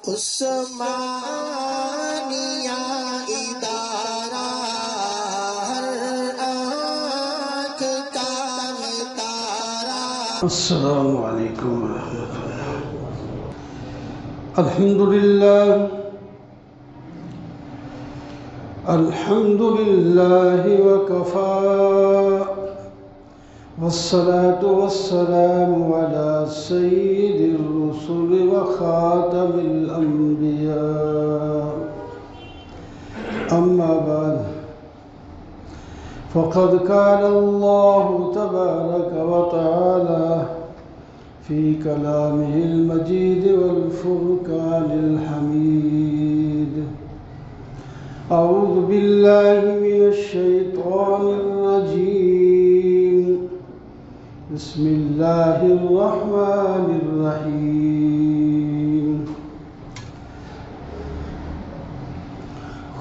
عثمانیہ ادارہ ہر آنکھ کا تارا۔ السلام علیکم ورحمۃ اللہ۔ الحمدللہ وکفی والصلاة والسلام على سید الرسل وخاتم الانبیاء، اما بعد فقد قال اللہ تبارک وتعالی في كلامه المجيد والفرقان الحميد. أعوذ بالله من الشيطان الرجيم. بسم الله الرحمن الرحيم.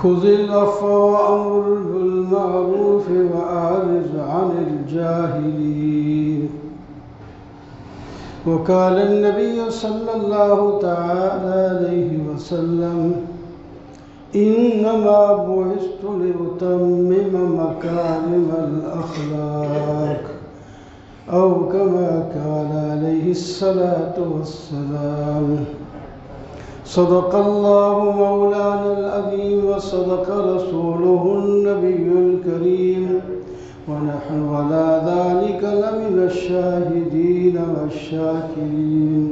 خذ العفو وأمر بالمعروف وأعرض عن الجاهلين. وقال النبي صلى الله تعالى عليه وسلم: إنما بعثت لأتمم مكارم الأخلاق، أو كما قال عليه الصلاة والسلام. صدق الله مولانا العظيم وصدق رسوله النبي الكريم، ونحن على ذلك لمن الشاهدين والشاكرين،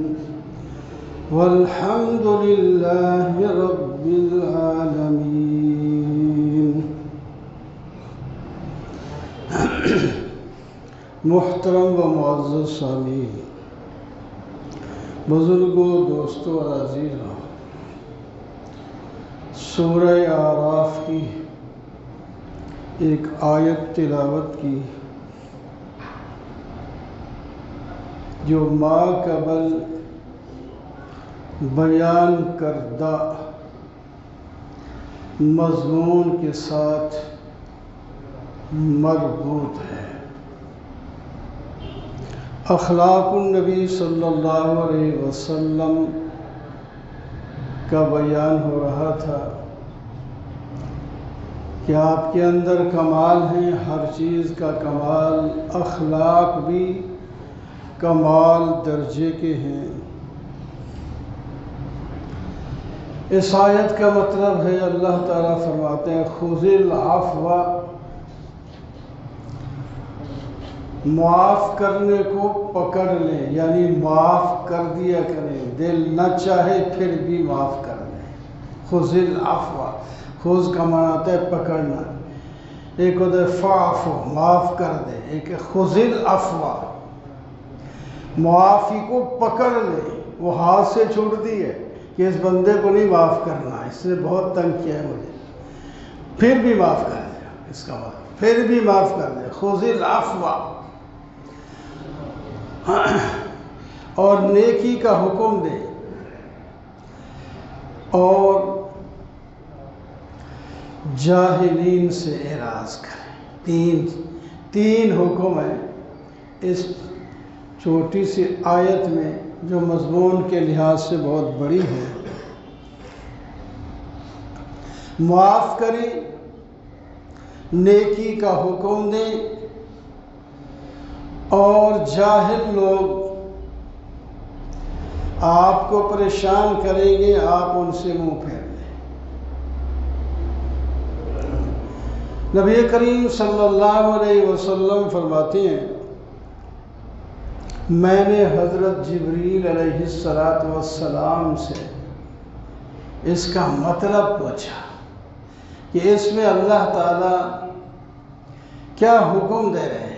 والحمد لله رب العالمين. محترم و معزز سامعین، بزرگوں، دوستوں اور عزیزوں، سورہ اعراف کی ایک آیت تلاوت کی جو ما قبل بیان کردہ مضمون کے ساتھ مربوط ہے۔ اخلاق النبی صلی اللہ علیہ وسلم کا بیان ہو رہا تھا کہ آپ کے اندر کمال ہیں، ہر چیز کا کمال، اخلاق بھی کمال درجے کے ہیں۔ اس آیت کا مطلب ہے، اللہ تعالیٰ فرماتے ہیں: خذ العفو، معاف کرنے کو پکڑ لیں، یعنی معاف کر دیا کریں، دل نہ چاہے پھر بھی معاف کر لیں۔ خذ العفو، خذ کا معنی آتا ہے پکڑنا، ایک ہوتا ہے فاعف، معاف کر دے، ایک ہے خذ العفو، معافی کو پکڑ لیں۔ وہ ہاتھ سے چھوڑ دی ہے کہ اس بندے کو نہیں معاف کرنا، اس نے بہت تنگ کیا ہے مجھے، پھر بھی معاف کر دے، اس کا مطلب پھر بھی معاف کر دے، خذ العفو۔ اور نیکی کا حکم دے، اور جاہلین سے اعراض کریں۔ تین حکم ہیں اس چھوٹی سی آیت میں، جو مضمون کے لحاظ سے بہت بڑی ہے۔ معاف کریں، نیکی کا حکم دیں، اور جاہل لوگ آپ کو پریشان کریں گے، آپ ان سے منہ پھیر لیں۔ نبی کریم صلی اللہ علیہ وسلم فرماتے ہیں: میں نے حضرت جبریل علیہ السلام سے اس کا مطلب پوچھا کہ اس میں اللہ تعالیٰ کیا حکم دے رہے ہیں؟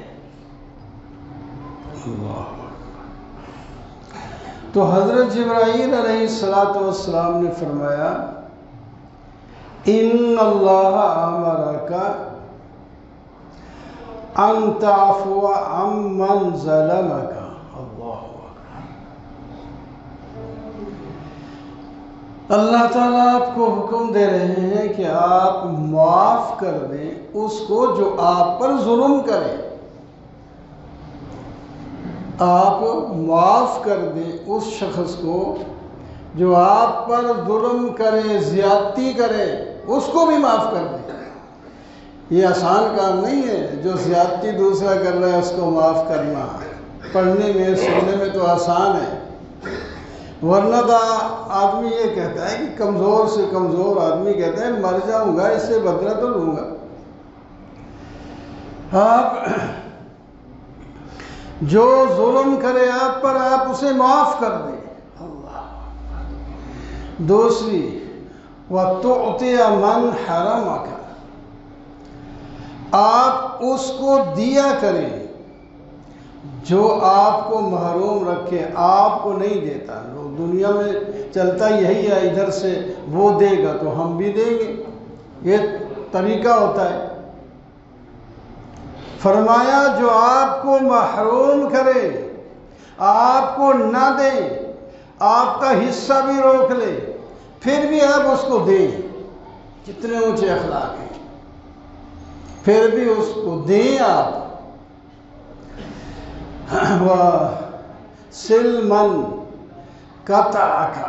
تو حضرت جبرائیل علیہ السلام نے فرمایا: ان اللہ امرک ان تعفو عمن ظلمک۔ اللہ تعالیٰ آپ کو حکم دے رہے ہیں کہ آپ معاف کر دیں اس کو جو آپ پر ظلم کرے۔ آپ معاف کر دیں اس شخص کو جو آپ پر ظلم کرے، زیادتی کرے، اس کو بھی معاف کر دیں۔ یہ آسان کام نہیں ہے، جو زیادتی دوسرا کر رہا ہے اس کو معاف کرنا۔ پڑھنے میں، سننے میں تو آسان ہے، ورنہ تو آدمی یہ کہتا ہے کہ کمزور سے کمزور آدمی کہتا ہے مر جاؤں گا، اس سے بدلہ تو لوں گا۔ آپ جو ظلم کرے آپ پر، آپ اسے معاف کر دیں۔ دوسری، وَتُعْطِيَ مَنْ حَرَمَكَ، آپ اس کو دیا کریں جو آپ کو محروم رکھے، آپ کو نہیں دیتا۔ لوگ دنیا میں چلتا یہی ہے، ادھر سے وہ دے گا تو ہم بھی دیں گے، یہ طریقہ ہوتا ہے۔ فرمایا جو آپ کو محروم کرے، آپ کو نہ دے، آپ کا حصہ بھی روک لے، پھر بھی آپ اس کو دیں، کتنے اونچے اخلاق ہیں، پھر بھی اس کو دیں آپ۔ وَسِلْ مَنْ قَطَعَكَ،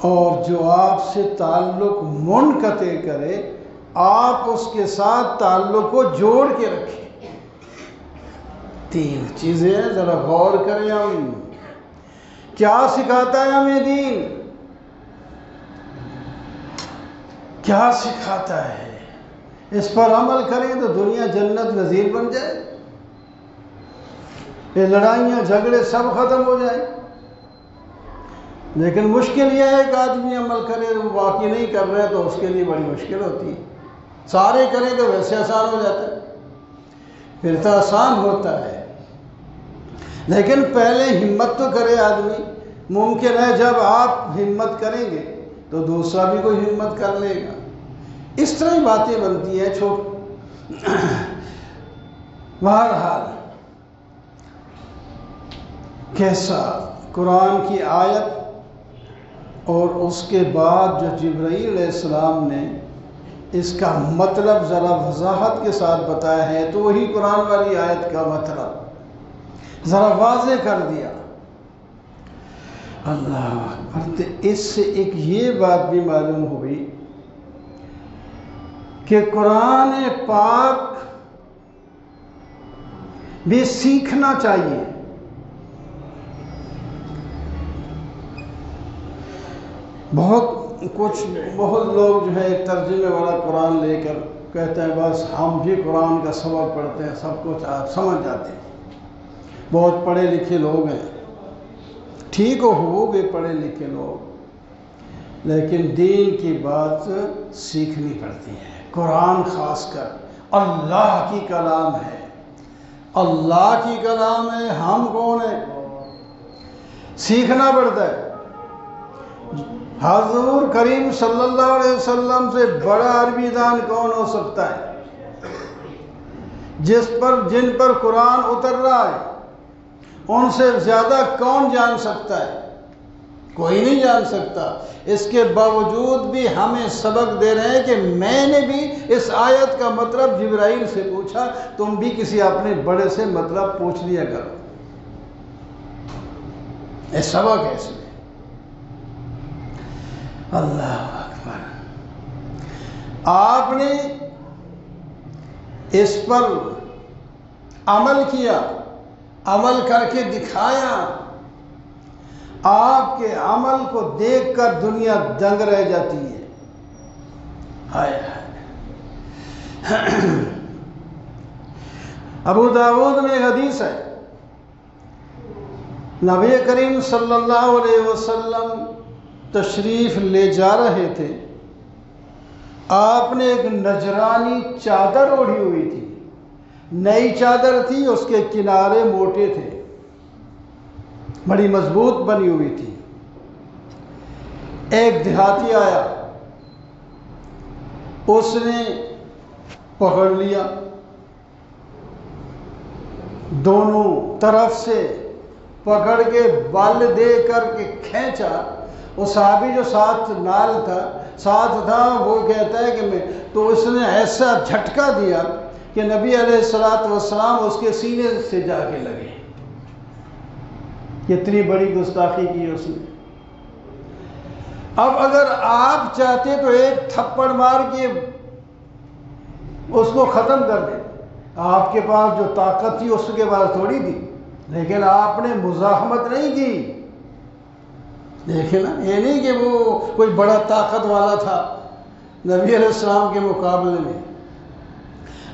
اور جو آپ سے تعلق منقطع کرے، آپ اس کے ساتھ تعلق کو جوڑ کے رکھیں۔ تین چیزیں ہیں، ذرا غور کریں ہم کیا سکھاتا ہے ہمیں دین، کیا سکھاتا ہے، اس پر عمل کریں تو دنیا جنت نظیر بن جائے، یہ لڑائیاں جھگڑے سب ختم ہو جائیں۔ لیکن مشکل یہ ہے کہ آدمی عمل کرے، وہ باقی نہیں کر رہے تو اس کے لیے بڑی مشکل ہوتی ہے۔ سارے کریں تو ویسے آسان ہو جاتا ہے، پھر تو آسان ہوتا ہے، لیکن پہلے ہمت تو کرے آدمی۔ ممکن ہے جب آپ ہمت کریں گے تو دوسرا بھی کوئی ہمت کر لے گا، اس طرح ہی باتیں بنتی ہیں بہرحال کیسا قرآن کی آیت اور اس کے بعد جو جبرائیل علیہ السلام نے اس کا مطلب ذرا وضاحت کے ساتھ بتایا ہے، تو وہی قرآن والی آیت کا مطلب ذرا واضح کر دیا۔ اللہ اکبر۔ اس سے ایک یہ بات بھی معلوم ہوئی کہ قرآن پاک بھی سیکھنا چاہیے۔ بہت لوگ جو ہے ایک ترجمے والا قرآن لے کر کہتے ہیں بس ہم بھی قرآن کا سبق پڑھتے ہیں، سب کچھ آپ سمجھ جاتے ہیں۔ بہت پڑھے لکھے لوگ ہیں، ٹھیک ہو گئے پڑھے لکھے لوگ، لیکن دین کی بات سیکھنی پڑتی ہے۔ قرآن خاص کر اللہ کی کلام ہے، اللہ کی کلام ہے، ہم کون ہیں؟ سیکھنا پڑتا ہے۔ حضور کریم صلی اللہ علیہ وسلم سے بڑا عربی دان کون ہو سکتا ہے؟ جن پر قرآن اتر رہا ہے ان سے زیادہ کون جان سکتا ہے؟ کوئی نہیں جان سکتا۔ اس کے باوجود بھی ہمیں سبق دے رہے ہیں کہ میں نے بھی اس آیت کا مطلب جبرائیل سے پوچھا، تم بھی کسی اپنے بڑے سے مطلب پوچھ لیا کرو۔ یہ سبق ہے اس میں۔ اللہ اکبر۔ آپ نے اس پر عمل کیا، عمل کر کے دکھایا۔ آپ کے عمل کو دیکھ کر دنیا دنگ رہ جاتی ہے۔ ہائے ہائے۔ ابو داؤد میں ایک حدیث ہے، نبی کریم صلی اللہ علیہ وسلم تشریف لے جا رہے تھے، آپ نے ایک نجرانی چادر اوڑھی ہوئی تھی، نئی چادر تھی، اس کے کنارے موٹے تھے، بڑی مضبوط بنی ہوئی تھی۔ ایک دیہاتی آیا، اس نے پکڑ لیا، دونوں طرف سے پکڑ کے بال دے کر کے کھینچا۔ وہ صحابی جو ساتھ تھا وہ کہتا ہے کہ تو اس نے ایسا جھٹکا دیا کہ نبی علیہ السلام اس کے سینے سے جا کے لگے۔ کتنی بڑی گستاخی کی اس نے۔ اب اگر آپ چاہتے تو ایک تھپڑ مار کے اس کو ختم کر دیں، آپ کے پاس جو طاقت تھی اس کے پاس تھوڑی تھی، لیکن آپ نے مزاحمت نہیں کی۔ دیکھیں نا، یہ نہیں کہ وہ کوئی بڑا طاقت والا تھا نبی علیہ السلام کے مقابلے میں۔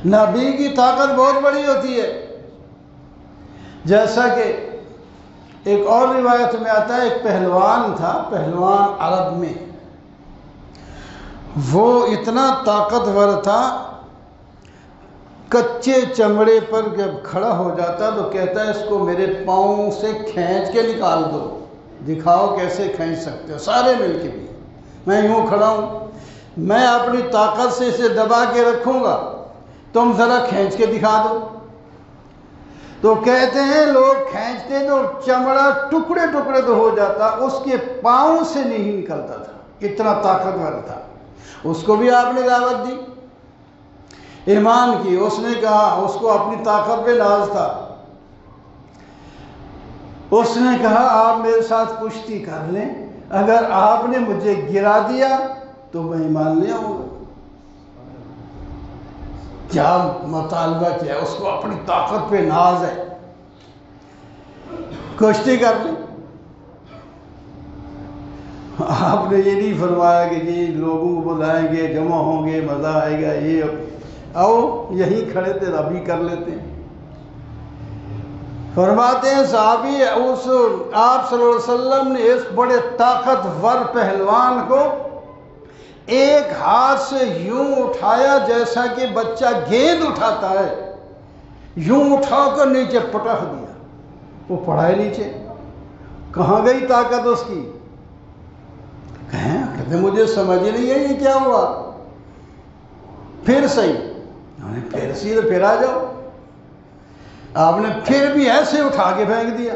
نبی کی طاقت بہت بڑی ہوتی ہے، جیسا کہ ایک اور روایت میں آتا ہے، ایک پہلوان تھا، پہلوان عرب میں، وہ اتنا طاقتور تھا، کچے چمڑے پر جب کھڑا ہو جاتا تو کہتا ہے اس کو میرے پاؤں سے کھینچ کے نکال دو، دکھاؤ کیسے کھینچ سکتے ہو، سارے مل کے بھی، میں یوں کھڑا ہوں، میں اپنی طاقت سے اسے دبا کے رکھوں گا، تم ذرا کھینچ کے دکھا دو۔ تو کہتے ہیں لوگ کھینچتے تو چمڑا ٹکڑے ٹکڑے تو ہو جاتا، اس کے پاؤں سے نہیں نکلتا تھا، اتنا طاقتور تھا۔ اس کو بھی آپ نے دعوت دی ایمان کی، اس نے کہا، اس کو اپنی طاقت پہ ناز تھا، اس نے کہا آپ میرے ساتھ کشتی کر لیں، اگر آپ نے مجھے گرا دیا تو میں ایمان لے آؤں گا۔ کیا مطالبہ کیا، اس کو اپنی طاقت پہ ناز ہے، کشتی کر لیں۔ آپ نے یہ نہیں فرمایا کہ جی لوگوں کو بلائیں گے، جمع ہوں گے، مزہ آئے گا، یہ آؤ یہیں کھڑے تھے ابھی کر لیتے ہیں۔ فرماتے ہیں صحابی اس آپ صلی اللہ علیہ وسلم نے اس بڑے طاقتور پہلوان کو ایک ہاتھ سے یوں اٹھایا جیسا کہ بچہ گیند اٹھاتا ہے، یوں اٹھا کر نیچے پٹخ دیا، وہ پڑا ہے نیچے۔ کہاں گئی طاقت اس کی؟ کہتے مجھے سمجھ ہی نہیں ہے یہ کیا ہوا، پھر صحیح، پھر سیدھے پھر آ جاؤ۔ آپ نے پھر بھی ایسے اٹھا کے پھینک دیا،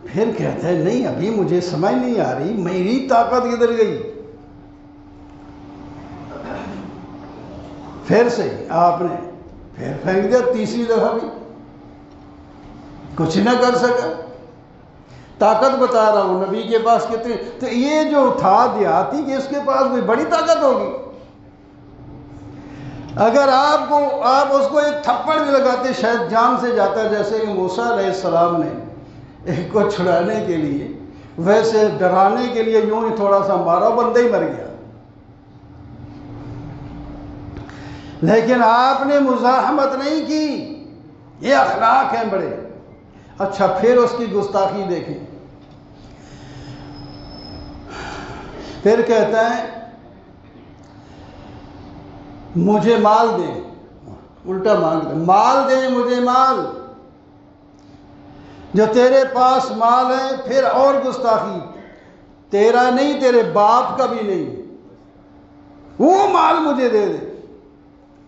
پھر کہتے ہیں نہیں ابھی مجھے سمجھ نہیں آ رہی میری طاقت کدھر گئی، پھر صحیح آپ نے پھر پھینک دیا، تیسری دفعہ بھی کچھ نہ کر سکا۔ طاقت بتا رہا ہوں نبی کے پاس کتنی، تو یہ جو تھا دیہاتی کہ اس کے پاس کوئی بڑی طاقت ہوگی، اگر آپ اس کو ایک تھپڑ بھی لگاتے شاید جان سے جاتا، جیسے کہ موسیٰ علیہ السلام نے ایک کو چھڑانے کے لیے، ویسے ڈرانے کے لیے یوں ہی تھوڑا سا مارا، بندہ ہی مر گیا، لیکن آپ نے مزاحمت نہیں کی۔ یہ اخلاق ہیں بڑے۔ اچھا پھر اس کی گستاخی دیکھیں، پھر کہتا ہے مجھے مال دیں، الٹا مانگتا، مال دیں مجھے مال، جو تیرے پاس مال ہے۔ پھر اور گستاخی، تیرا نہیں تیرے باپ کا بھی نہیں، وہ مال مجھے دے دے۔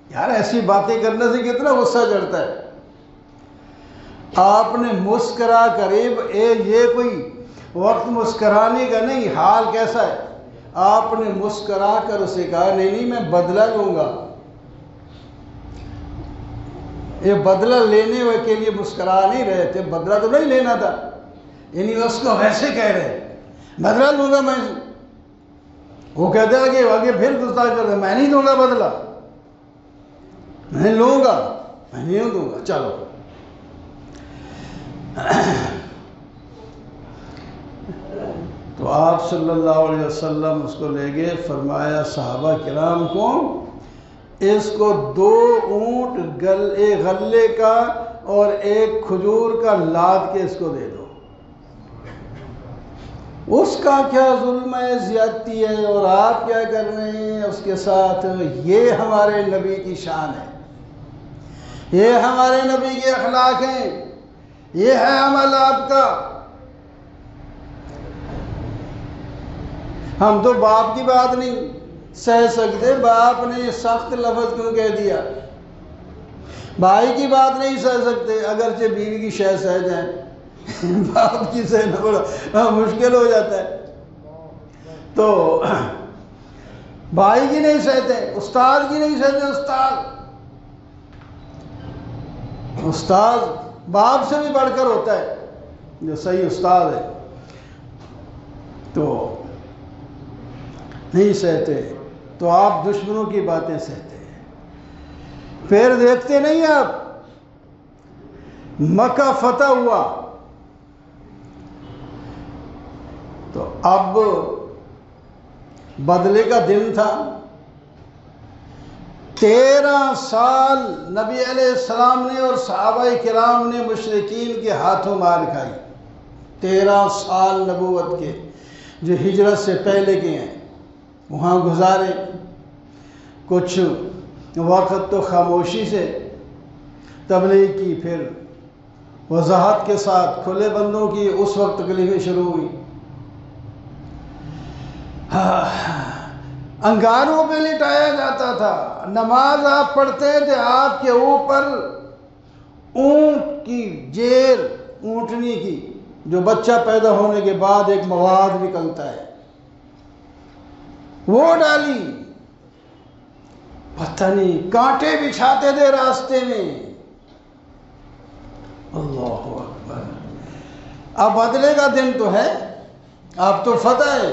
یار ایسی باتیں کرنے سے کتنا غصہ چڑھتا ہے۔ آپ نے مسکرا کر، یہ کوئی وقت مسکرانے کا نہیں، حال کیسا ہے، آپ نے مسکرا کر اسے کہا نہیں میں بدلہ لوں گا۔ یہ بدلہ لینے کے لیے مسکرا نہیں رہے تھے، بدلہ تو نہیں لینا تھا، یعنی اس کو ویسے کہہ رہے بدلہ لوں گا میں۔ وہ کہتے ہیں کہ آگے پھر گستاخ کرتے، میں نہیں دوں گا بدلہ، میں لوں گا، میں نہیں دوں گا، چلو۔ تو آپ صلی اللہ علیہ وسلم اس کو لے گئے، فرمایا صحابہ کرام کو اس کو 2 اونٹ ایک غلے کا اور ایک کھجور کا لاد کے اس کو دے دو۔ اس کا کیا ظلم ہے، زیادتی ہے، اور آپ کیا کر رہے ہیں اس کے ساتھ؟ یہ ہمارے نبی کی شان ہے، یہ ہمارے نبی کے اخلاق ہیں، یہ ہے عمل آپ کا۔ ہم تو باپ کی بات نہیں سہ سکتے، باپ نے سخت لفظ کیوں کہہ دیا، بھائی کی بات نہیں سہ سکتے، اگرچہ بیوی کی شہ سہ جائیں، باپ کی سہنا بڑا مشکل ہو جاتا ہے، تو بھائی کی نہیں سہتے، استاد کی نہیں سہتے، استاد باپ سے بھی بڑھ کر ہوتا ہے جو صحیح استاد ہے۔ تو نہیں سہتے تو آپ دشمنوں کی باتیں سہتے ہیں۔ پھر دیکھتے نہیں آپ، مکہ فتح ہوا تو اب بدلے کا دن تھا۔ 13 سال نبی علیہ السلام نے اور صحابہ کرام نے مشرکین کے ہاتھوں مار کھائی۔ 13 سال نبوت کے جو ہجرت سے پہلے کے ہیں وہاں گزارے۔ کچھ وقت تو خاموشی سے تبلیغ کی، پھر وضاحت کے ساتھ کھلے بندوں کی اس وقت تکلیفیں شروع ہوئی۔ انگاروں پہ لٹایا جاتا تھا۔ نماز آپ پڑھتے تھے، آپ کے اوپر اونٹ کی جیر، اونٹنی کی جو بچہ پیدا ہونے کے بعد ایک مواد نکلتا ہے وہ ڈالی، پتہ نہیں کانٹے بچھاتے تھے راستے میں۔ اللہ اکبر۔ اب بدلے کا دن تو ہے، اب تو فتح ہے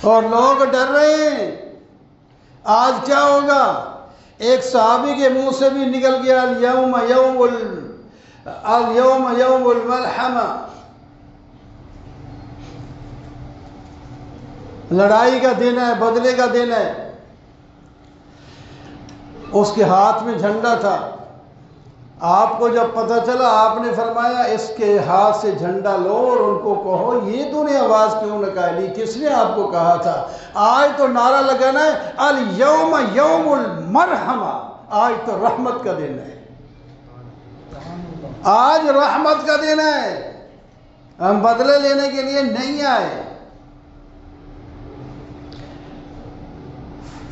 اور لوگ ڈر رہے ہیں آج کیا ہوگا۔ ایک صحابی کے منہ سے بھی نکل گیا اليوم یوم الملحمہ، لڑائی کا دن ہے، بدلے کا دن ہے۔ اس کے ہاتھ میں جھنڈا تھا۔ آپ کو جب پتہ چلا آپ نے فرمایا اس کے ہاتھ سے جھنڈا لو اور ان کو کہو یہ تو نے آواز کیوں نکالی، کس نے آپ کو کہا تھا؟ آج تو نعرہ لگانا ہے الیوم یوم المرحمہ، آج تو رحمت کا دن ہے، آج رحمت کا دن ہے، ہم بدلے لینے کے لیے نہیں آئے۔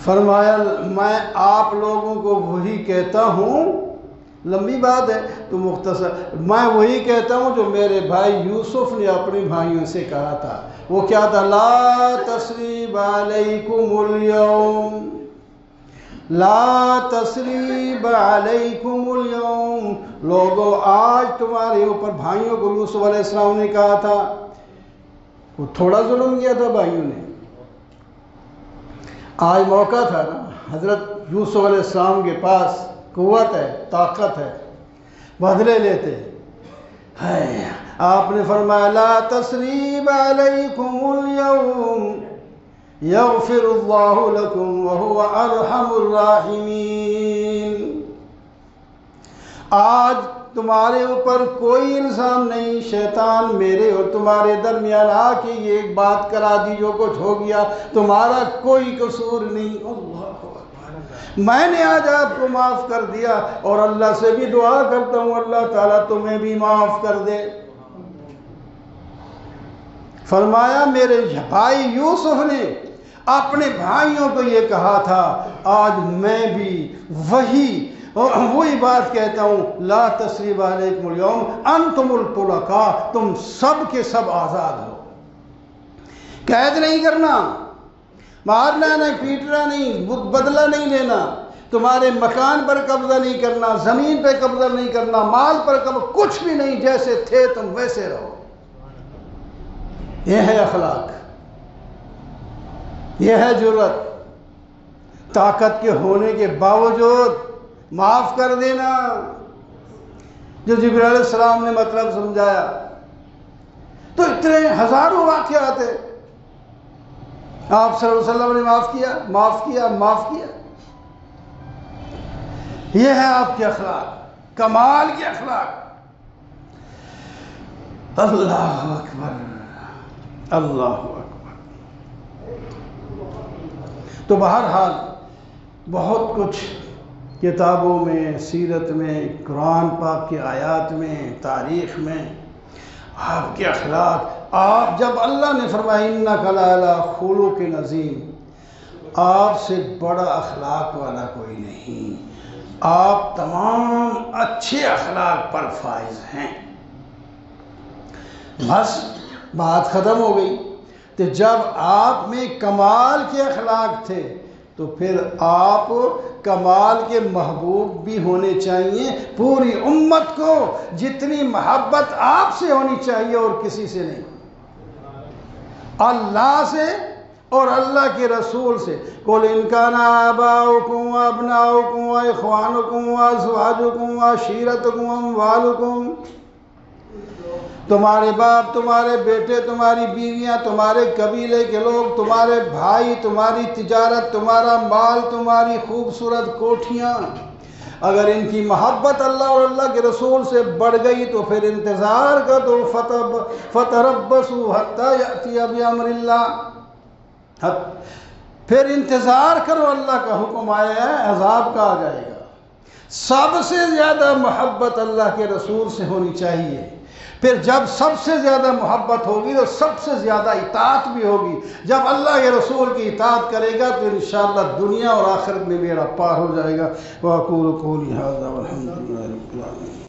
فرمایا میں آپ لوگوں کو وہی کہتا ہوں، لمبی بات ہے تو مختصر، میں وہی کہتا ہوں جو میرے بھائی یوسف نے اپنے بھائیوں سے کہا تھا۔ وہ کیا تھا؟ لا تثریب علیکم اليوم، لا تثریب علیکم اليوم، لوگوں آج تمہارے اوپر، بھائیوں کو یوسف علیہ السلام نے کہا تھا، وہ تھوڑا ظلم کیا تھا بھائیوں نے، آج موقع تھا نا، حضرت یوسف علیہ السلام کے پاس قوت ہے، طاقت ہے، بدلے لیتے ہیں۔ آپ نے فرمایا لا تثریب علیکم اليوم یغفر اللہ لکم وہو ارحم الراحمین، آج تمہارے اوپر کوئی الزام نہیں، شیطان میرے اور تمہارے درمیان آ کے یہ ایک بات کرا دی، جو کچھ ہو گیا تمہارا کوئی قصور نہیں۔ اللہ اکبر، میں نے آج آپ کو معاف کر دیا اور اللہ سے بھی دعا کرتا ہوں اللہ تعالیٰ تمہیں بھی معاف کر دے۔ فرمایا میرے بھائی یوسف نے اپنے بھائیوں کو یہ کہا تھا، آج میں بھی وہی بات کہتا ہوں، لا تثریب علیکم اليوم انتم الطلقاء، تم سب کے سب آزاد ہو، قید نہیں کرنا، مارنا نہیں، پیٹنا نہیں، بدلہ نہیں لینا، تمہارے مکان پر قبضہ نہیں کرنا، زمین پہ قبضہ نہیں کرنا، مال پر قبضہ، کچھ بھی نہیں، جیسے تھے تم ویسے رہو۔ یہ ہے اخلاق، یہ ہے جرأت، طاقت کے ہونے کے باوجود معاف کر دینا، جو جبرائیل علیہ السلام نے مطلب سمجھایا۔ تو اتنے ہزاروں واقعات ہیں، آپ صلی اللہ علیہ وسلم نے معاف کیا، معاف کیا، معاف کیا۔ یہ ہے آپ کے اخلاق، کمال کے اخلاق۔ اللہ اکبر، اللہ اکبر۔ تو بہرحال بہت کچھ کتابوں میں، سیرت میں، قرآن پاک کے آیات میں، تاریخ میں آپ کے اخلاق، آپ جب اللہ نے فرمایا اِنَّكَ لَعَلَىٰ خُلُقٍ عَظِيمٍ، آپ سے بڑا اخلاق والا کوئی نہیں، آپ تمام اچھے اخلاق پر فائز ہیں۔ بس بات ختم ہو گئی۔ تو جب آپ میں کمال کے اخلاق تھے تو پھر آپ کمال کے محبوب بھی ہونے چاہیے، پوری امت کو جتنی محبت آپ سے ہونی چاہیے اور کسی سے نہیں، اللہ سے اور اللہ کے رسول سے قُلْ إِنْ كَانَ آبَاؤُكُمْ وَأَبْنَاؤُكُمْ وَإِخْوَانُكُمْ وَأَزْوَاجُكُمْ وَعَشِيرَتُكُمْ وَأَمْوَالُكُمْ، تمہارے باپ، تمہارے بیٹے، تمہاری بیویاں، تمہارے قبیلے کے لوگ، تمہارے بھائی، تمہاری تجارت، تمہارا مال، تمہاری خوبصورت کوٹھیاں، اگر ان کی محبت اللہ اور اللہ کے رسول سے بڑھ گئی تو پھر انتظار کر دو، فَتَرَبَّصُوا حَتَّى يَأْتِيَ بِأَمْرِ اللَّهِ، پھر انتظار کرو، اللہ کا حکم آیا ہے، عذاب کا آ جائے گا۔ سب سے زیادہ محبت اللہ کے رسول سے ہونی چاہیے، پھر جب سب سے زیادہ محبت ہوگی تو سب سے زیادہ اطاعت بھی ہوگی۔ جب اللہ کے رسول کی اطاعت کرے گا تو انشاءاللہ دنیا اور آخرت میں بیڑا پار ہو جائے گا۔ وَأَقُولُ قَوْلِي هَذَا وَالْحَمْدُ لِلَّهِ رَبِّ الْعَالَمِينَ۔